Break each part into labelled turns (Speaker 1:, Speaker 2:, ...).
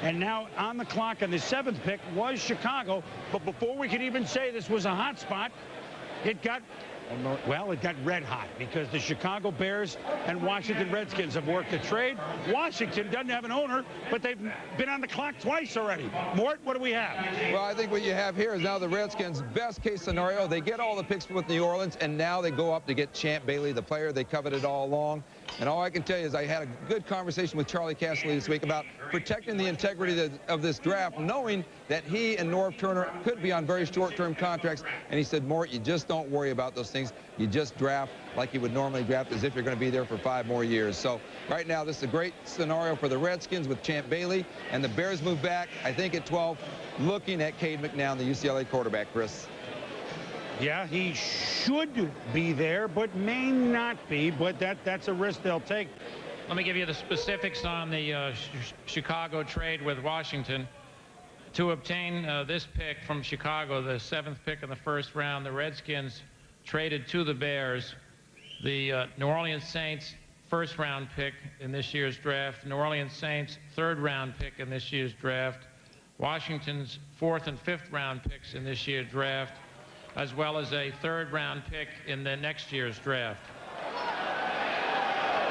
Speaker 1: And now on the clock on the 7th pick was Chicago. But before we could even say this was a hot spot, it got, well, it got red hot because the Chicago Bears and Washington Redskins have worked a trade. Washington doesn't have an owner, but they've been on the clock twice already. Mort, what do we have?
Speaker 2: Well, I think what you have here is now the Redskins' best case scenario. They get all the picks with New Orleans, and now they go up to get Champ Bailey, the player they coveted all along. And all I can tell you is I had a good conversation with Charlie Casserly this week about protecting the integrity of this draft, knowing that he and Norv Turner could be on very short-term contracts. And he said, Mort, you just don't worry about those things. You just draft like you would normally draft as if you're going to be there for 5 more years. So right now, this is a great scenario for the Redskins with Champ Bailey. And the Bears move back, I think, at 12, looking at Cade McNown, the UCLA quarterback, Chris.
Speaker 1: Yeah, he should be there, but may not be. But that's a risk they'll take.
Speaker 3: Let me give you the specifics on the Chicago trade with Washington. To obtain this pick from Chicago, the 7th pick in the 1st round, the Redskins traded to the Bears the New Orleans Saints 1st round pick in this year's draft, New Orleans Saints 3rd round pick in this year's draft, Washington's 4th and 5th round picks in this year's draft, as well as a 3rd round pick in the next year's draft.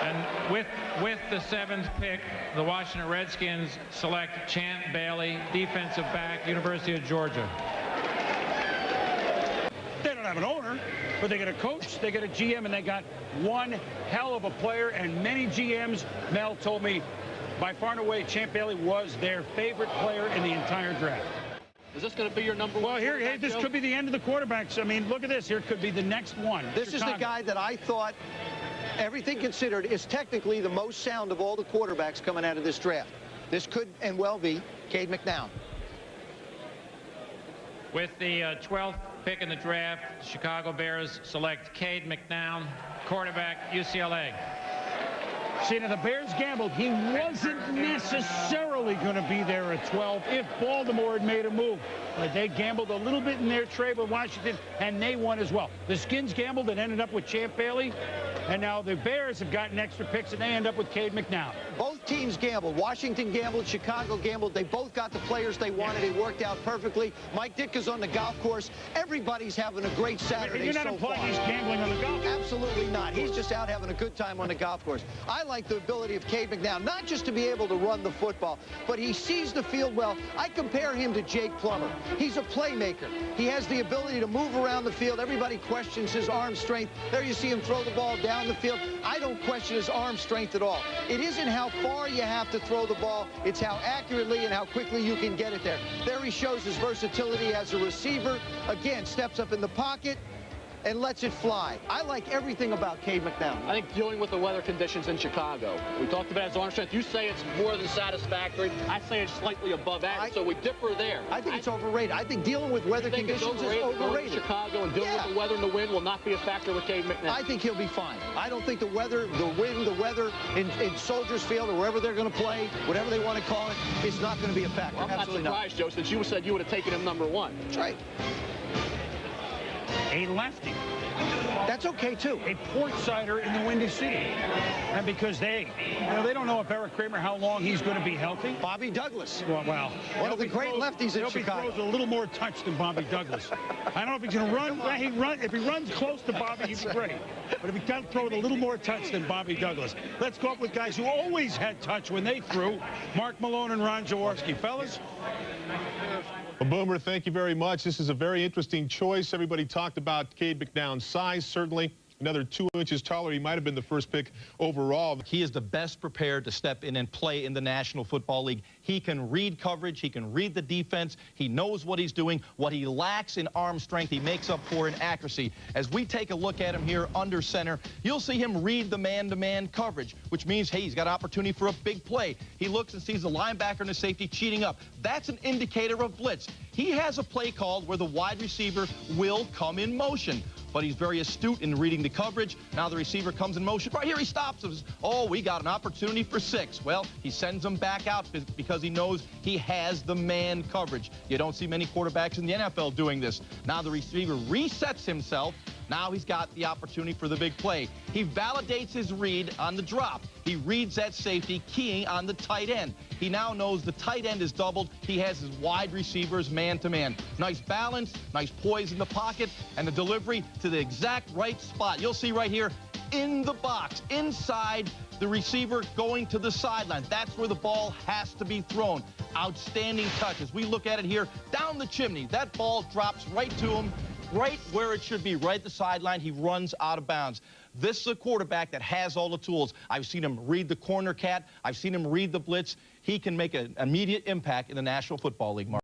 Speaker 3: And with the 7th pick, the Washington Redskins select Champ Bailey, defensive back, University of Georgia.
Speaker 1: They don't have an owner, but they get a coach, they get a GM, and they got one hell of a player. And many GMs, Mel told me, by far and away, Champ Bailey was their favorite player in the entire draft.
Speaker 4: Is this going to be your number one?
Speaker 1: Well, here, hey, this could be the end of the quarterbacks. I mean, look at this. Here could be the next one.
Speaker 5: This is the guy that I thought, everything considered, is technically the most sound of all the quarterbacks coming out of this draft. This could and well be Cade McNown.
Speaker 3: With the 12th pick in the draft, the Chicago Bears select Cade McNown, quarterback, UCLA.
Speaker 1: See, now the Bears gambled. He wasn't necessarily going to be there at 12 if Baltimore had made a move. But they gambled a little bit in their trade with Washington, and they won as well. The Skins gambled and ended up with Champ Bailey. And now the Bears have gotten extra picks, and they end up with Cade McNown.
Speaker 5: Both teams gambled. Washington gambled, Chicago gambled. They both got the players they wanted. It worked out perfectly. Mike Ditka's on the golf course. Everybody's having a great Saturday so far.
Speaker 1: You're not implying he's gambling on the golf course?
Speaker 5: Absolutely not. He's just out having a good time on the golf course. I like the ability of Cade McNown, not just to be able to run the football, but he sees the field well. I compare him to Jake Plummer. He's a playmaker. He has the ability to move around the field. Everybody questions his arm strength. There you see him throw the ball down the field. I don't question his arm strength at all. It isn't how far you have to throw the ball. It's how accurately and how quickly you can get it there. There he shows his versatility as a receiver. Again, steps up in the pocket and lets it fly. I like everything about Cade McNown.
Speaker 4: I think dealing with the weather conditions in Chicago. We talked about his arm strength. You say it's more than satisfactory. I say it's slightly above average, so we differ there.
Speaker 5: I think it's overrated. I think dealing with weather conditions is overrated.
Speaker 4: Chicago and dealing with the weather and the wind will not be a factor with Cade McNown.
Speaker 5: I think he'll be fine. I don't think the weather, the wind, the weather in Soldiers Field or wherever they're going to play, whatever they want to call it, it's not going to be a factor.
Speaker 4: Well, I'm not surprised, Joe, since you said you would have taken him #1.
Speaker 5: That's right.
Speaker 1: A lefty.
Speaker 5: That's okay, too.
Speaker 1: A port sider in the Windy City. And because they don't know if Eric Kramer, how long he's going to be healthy.
Speaker 5: Bobby Douglas.
Speaker 1: Well,
Speaker 5: one of the great lefties in Chicago.
Speaker 1: He throws a little more touch than Bobby Douglas. I don't know if he's going to run. If he runs close to Bobby, he'd be great. But if he does throw it a little more touch than Bobby Douglas. Let's go up with guys who always had touch when they threw. Mark Malone and Ron Jaworski. Fellas?
Speaker 6: Well, Boomer, thank you very much. This is a very interesting choice. Everybody talked about Cade McNown's size, certainly. Another 2 inches taller. He might have been the first pick overall.
Speaker 7: He is the best prepared to step in and play in the National Football League. He can read coverage. He can read the defense. He knows what he's doing. What he lacks in arm strength, he makes up for in accuracy. As we take a look at him here under center, you'll see him read the man-to-man coverage, which means, hey, he's got opportunity for a big play. He looks and sees the linebacker and the safety cheating up. That's an indicator of blitz. He has a play called where the wide receiver will come in motion. But he's very astute in reading the coverage. Now the receiver comes in motion. Right here, he stops him. Oh, we got an opportunity for 6. Well, he sends him back out because he knows he has the man coverage. You don't see many quarterbacks in the NFL doing this. Now the receiver resets himself, Now he's got the opportunity for the big play. He validates his read on the drop. He reads that safety, keying on the tight end. He now knows the tight end is doubled. He has his wide receivers man-to-man. Nice balance, nice poise in the pocket, and the delivery to the exact right spot. You'll see right here, in the box, inside the receiver going to the sideline. That's where the ball has to be thrown. Outstanding touch. As we look at it here, down the chimney, that ball drops right to him, right where it should be, right at the sideline. He runs out of bounds. This is a quarterback that has all the tools. I've seen him read the corner cat. I've seen him read the blitz. He can make an immediate impact in the National Football League, Mark.